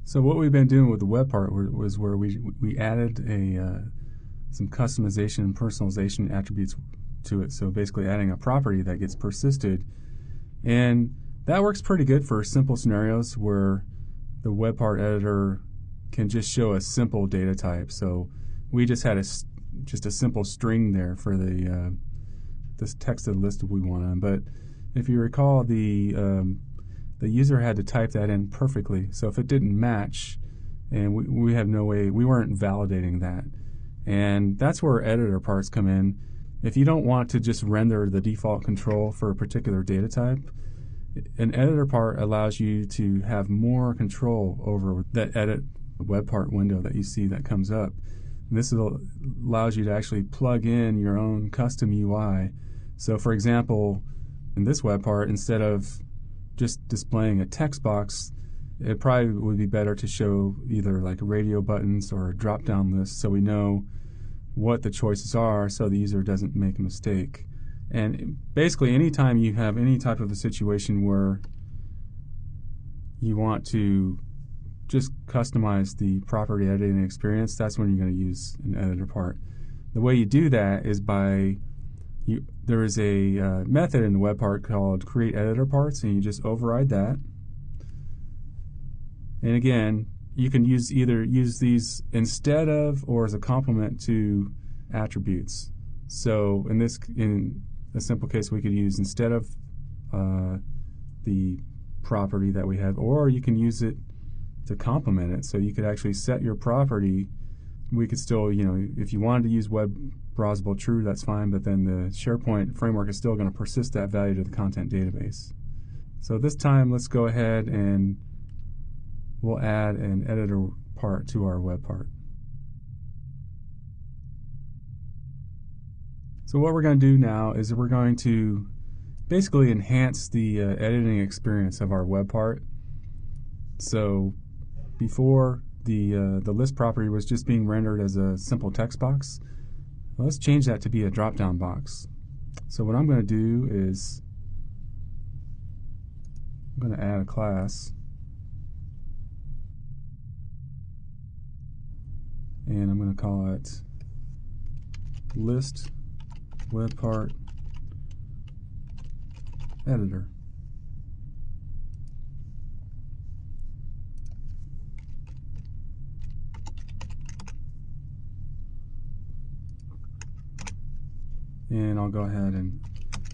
So what we've been doing with the web part was where we added some customization and personalization attributes to it. So basically adding a property that gets persisted, and that works pretty good for simple scenarios where the web part editor can just show a simple data type. So we just had just a simple string there for the this texted list we want. But if you recall, the user had to type that in perfectly. So if it didn't match, and we have no way, we weren't validating that. And that's where editor parts come in. If you don't want to just render the default control for a particular data type, an editor part allows you to have more control over that edit web part window that you see that comes up. And this allows you to actually plug in your own custom UI. So for example, in this web part, instead of just displaying a text box, it probably would be better to show either like radio buttons or a drop-down list so we know what the choices are so the user doesn't make a mistake. And basically anytime you have any type of a situation where you want to just customize the property editing experience, that's when you're going to use an editor part. The way you do that is by there is a method in the web part called CreateEditorParts, and you just override that. And again, you can either use these instead of or as a complement to attributes. So in a simple case, we could use instead of the property that we have, or you can use it to complement it. So you could actually set your property. We could still, if you wanted to use web browsable true, that's fine, but then the SharePoint framework is still going to persist that value to the content database. So this time, let's go ahead and we'll add an editor part to our web part. So what we're going to do now is we're going to basically enhance the editing experience of our web part. So before the list property was just being rendered as a simple text box. Well, let's change that to be a drop-down box. So what I'm going to do is I'm going to add a class, and I'm going to call it list web part editor. And I'll go ahead and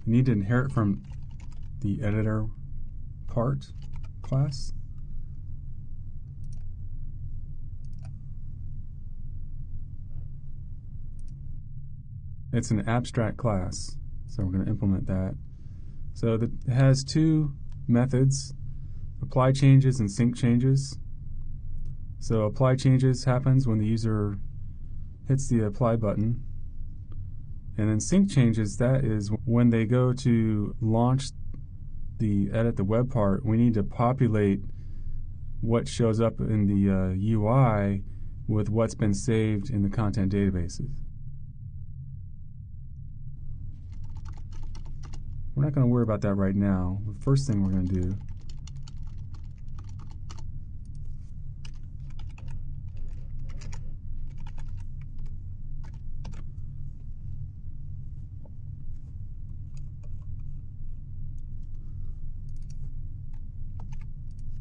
need to inherit from the editor part class. It's an abstract class, so we're going to implement that. So it has two methods, apply changes and sync changes. So apply changes happens when the user hits the apply button. And then sync changes, that is when they go to launch the edit the web part, we need to populate what shows up in the UI with what's been saved in the content databases. We're not going to worry about that right now. The first thing we're going to do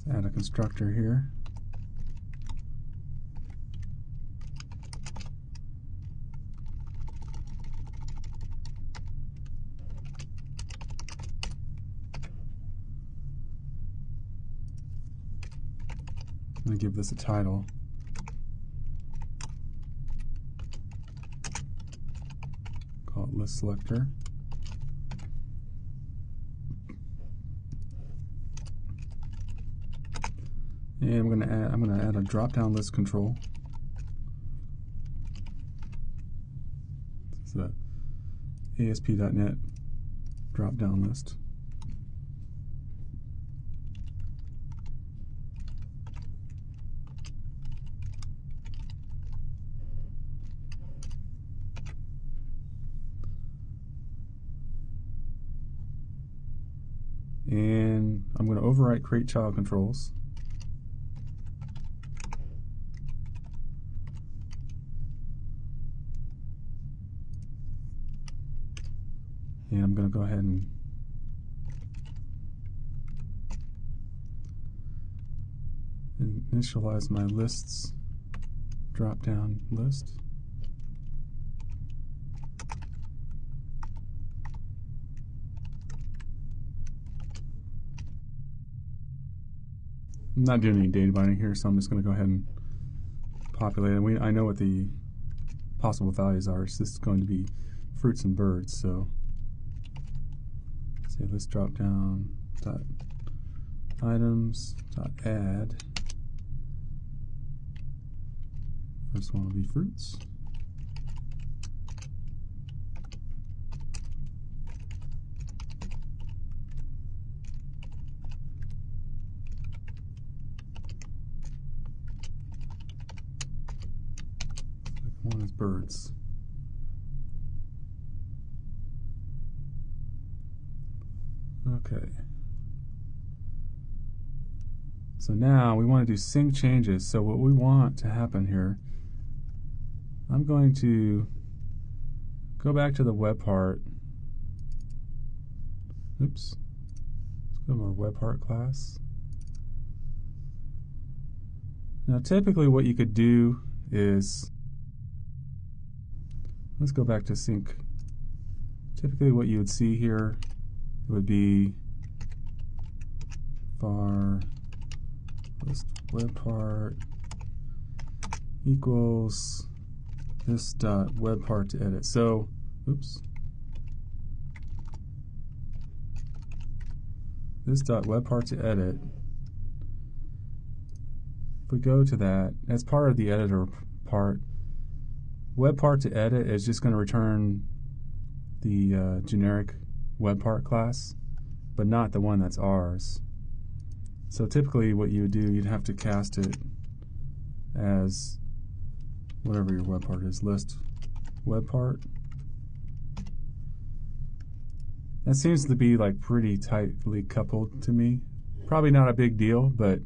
add a constructor here. I'm going to give this a title. Call it list selector. And I'm going to add a drop-down list control. It's the ASP.NET drop-down list. And I'm going to overwrite create child controls. And I'm going to go ahead and initialize my lists drop-down list. I'm not doing any data binding here, so I'm just going to go ahead and populate it. I know what the possible values are. So this is going to be fruits and birds. So say list drop-down dot items dot add. First one will be fruits. One is birds. Okay. So now we want to do sync changes. So what we want to happen here, I'm going to go back to the web part. Oops. Let's go to our web part class. Now typically what you could do is, let's go back to sync. Typically what you would see here would be var list web part equals this dot web part to edit. So, oops. This dot web part to edit. If we go to that, as part of the editor part, web part to edit is just going to return the generic web part class, but not the one that's ours. So typically what you would do, you'd have to cast it as whatever your web part is, list web part. That seems to be like pretty tightly coupled to me. Probably not a big deal, but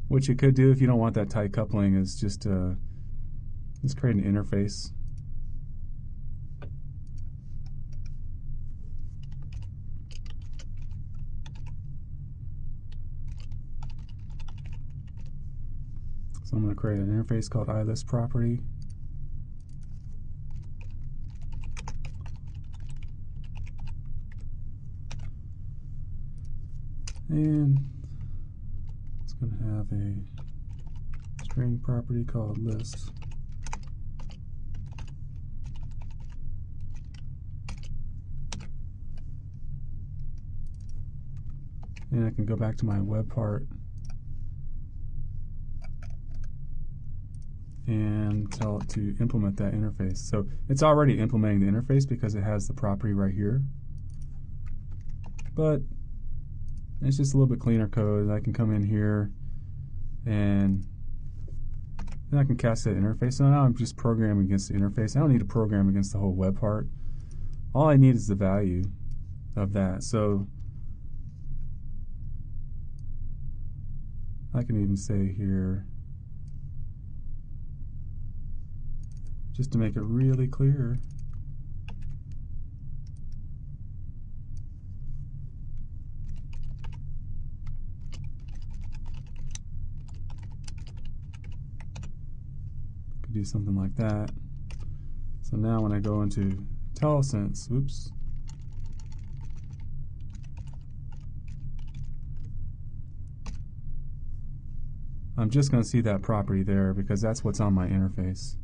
what you could do if you don't want that tight coupling is just let's create an interface. So I'm going to create an interface called iListProperty. And it's going to have a string property called list. And I can go back to my web part and tell it to implement that interface. So it's already implementing the interface because it has the property right here. But it's just a little bit cleaner code. I can come in here and then I can cast that interface. So now I'm just programming against the interface. I don't need to program against the whole web part. All I need is the value of that. So I can even say here, just to make it really clear, could do something like that. So now when I go into IntelliSense, oops, I'm just going to see that property there because that's what's on my interface.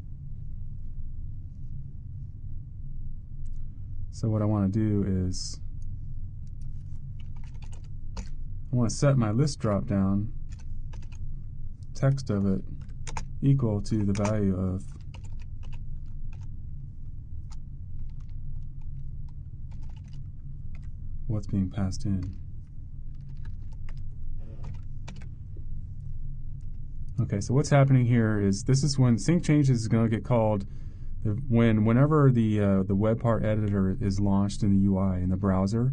So what I want to do is I want to set my list drop-down text of it equal to the value of what's being passed in. Okay, so what's happening here is this is when sync changes is going to get called whenever the web part editor is launched in the UI in the browser,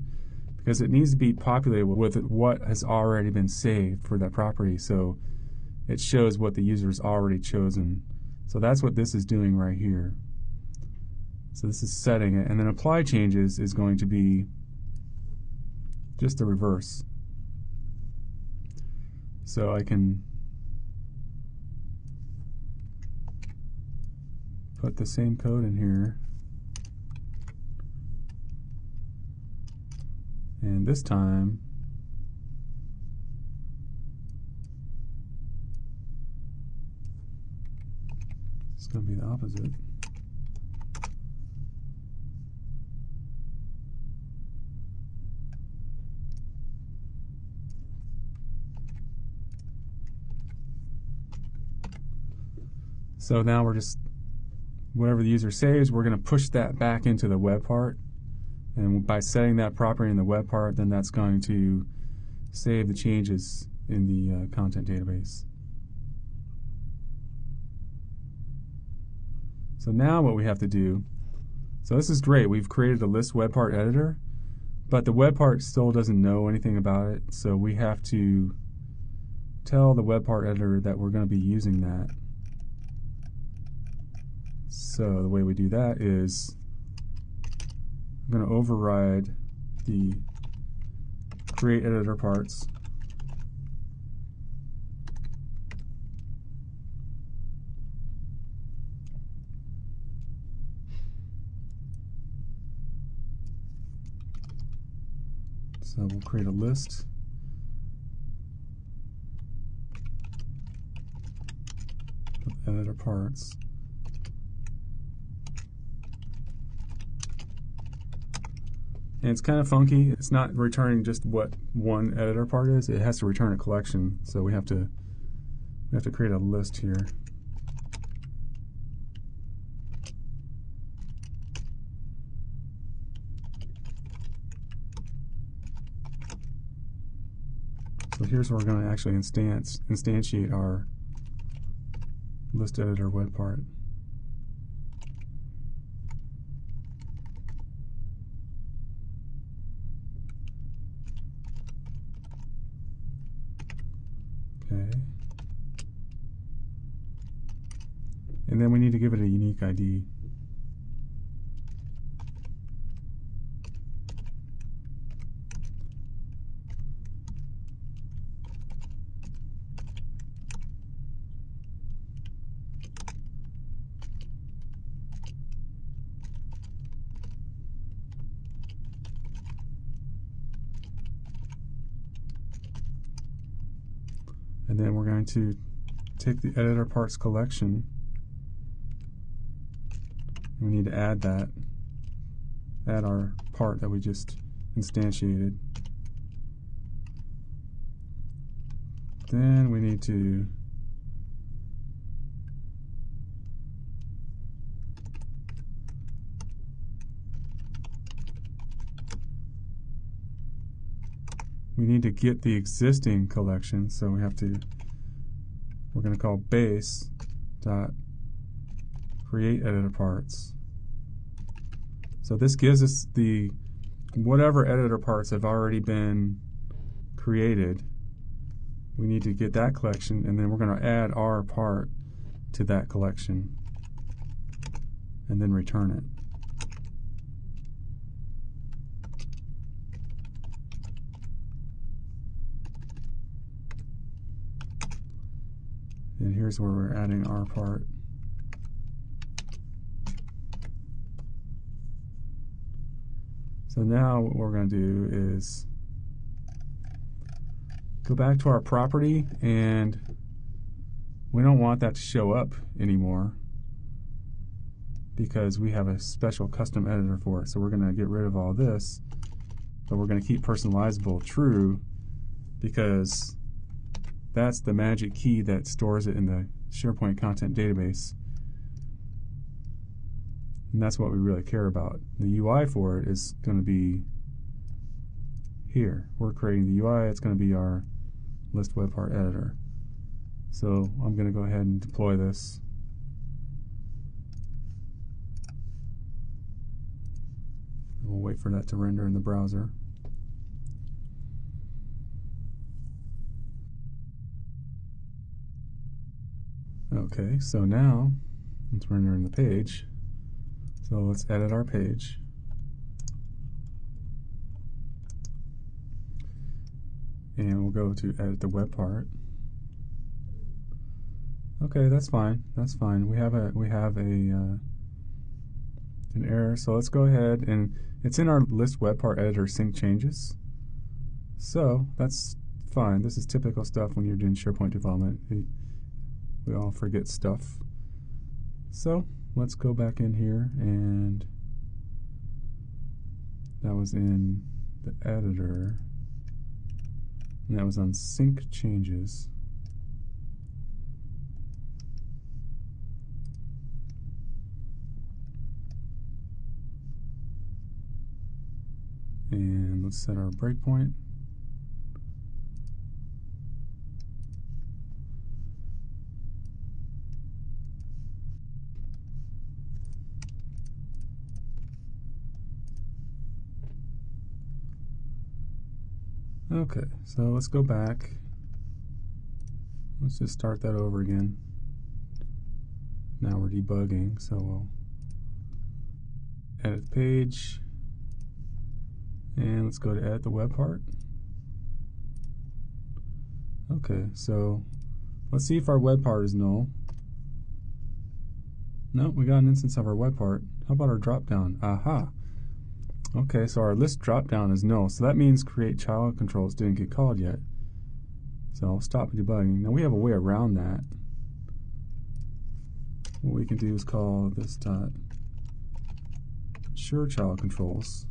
because it needs to be populated with what has already been saved for that property, so it shows what the user's already chosen. So that's what this is doing right here. So this is setting it, and then apply changes is going to be just the reverse. So I can put the same code in here, and this time it's going to be the opposite. So now we're just, whatever the user saves, we're going to push that back into the web part. And by setting that property in the web part, then that's going to save the changes in the content database. So now what we have to do, so this is great. We've created a list web part editor, but the web part still doesn't know anything about it. So we have to tell the web part editor that we're going to be using that. So the way we do that is I'm going to override the CreateEditorParts. So we'll create a list. Of editor parts. And it's kind of funky. It's not returning just what one editor part is. It has to return a collection. So we have to create a list here. So here's where we're going to actually instantiate our list editor web part. Okay. And then we need to give it a unique ID. And then we're going to take the editor parts collection. We need to add that, add our part that we just instantiated. Then we need to get the existing collection, so we're going to call base.CreateEditorParts. So this gives us the whatever editor parts have already been created. We need to get that collection, and then we're going to add our part to that collection and then return it. And here's where we're adding our part. So now what we're going to do is go back to our property, and we don't want that to show up anymore because we have a special custom editor for it. So we're going to get rid of all this, but we're going to keep personalizable true because that's the magic key that stores it in the SharePoint content database. And that's what we really care about. The UI for it is going to be here. We're creating the UI. It's going to be our list web part editor. So I'm going to go ahead and deploy this. We'll wait for that to render in the browser. Okay, so now let's render in the page. So let's edit our page. And we'll go to edit the web part. Okay, that's fine. That's fine. We have an error. So let's go ahead, and it's in our list web part editor sync changes. So that's fine. This is typical stuff when you're doing SharePoint development. We all forget stuff. So let's go back in here, and that was in the editor, and that was on sync changes. And let's set our breakpoint. Okay, so let's go back. Let's just start that over again. Now we're debugging, so we'll edit the page, and let's go to edit the web part. Okay, so let's see if our web part is null. No, we got an instance of our web part. How about our dropdown? Aha! Okay, so our list dropdown is null, so that means create child controls didn't get called yet. So I'll stop debugging. Now we have a way around that. What we can do is call this dot sure child controls.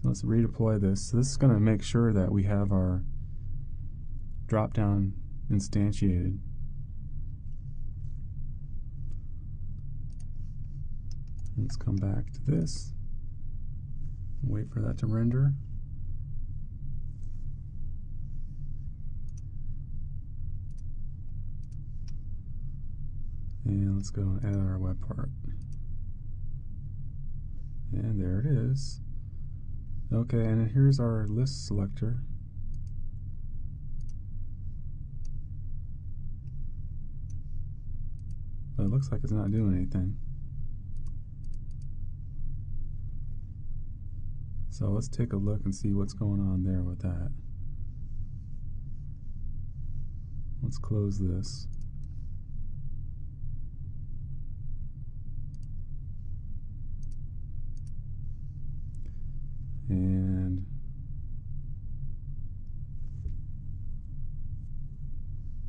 Let's redeploy this. So this is going to make sure that we have our dropdown instantiated. Let's come back to this, wait for that to render. And let's go and edit our web part. And there it is. Okay, and here's our list selector. But it looks like it's not doing anything. So let's take a look and see what's going on there with that. Let's close this. And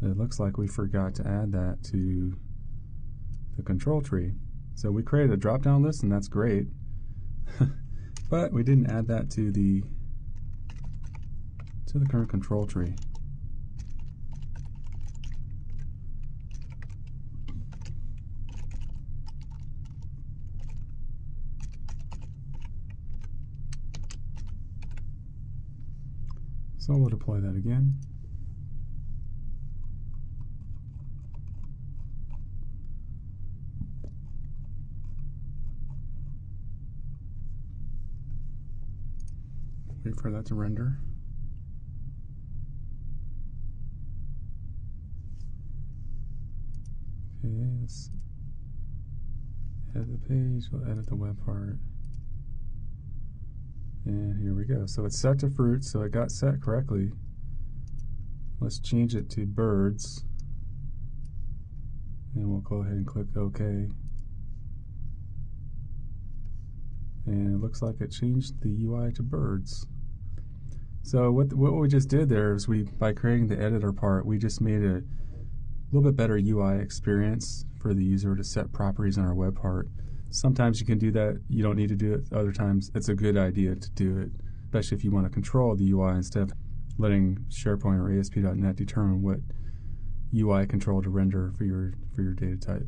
it looks like we forgot to add that to the control tree. So we created a drop-down list, and that's great. But we didn't add that to the current control tree. So we'll deploy that again. Wait for that to render. Okay, let's edit the page. We'll edit the web part. And here we go. So it's set to fruit, so it got set correctly. Let's change it to birds. And we'll go ahead and click OK. And it looks like it changed the UI to birds. So what we just did there is by creating the editor part, we just made a little bit better UI experience for the user to set properties on our web part. Sometimes you can do that, you don't need to do it. Other times it's a good idea to do it, especially if you want to control the UI instead of letting SharePoint or ASP.NET determine what UI control to render for your data type.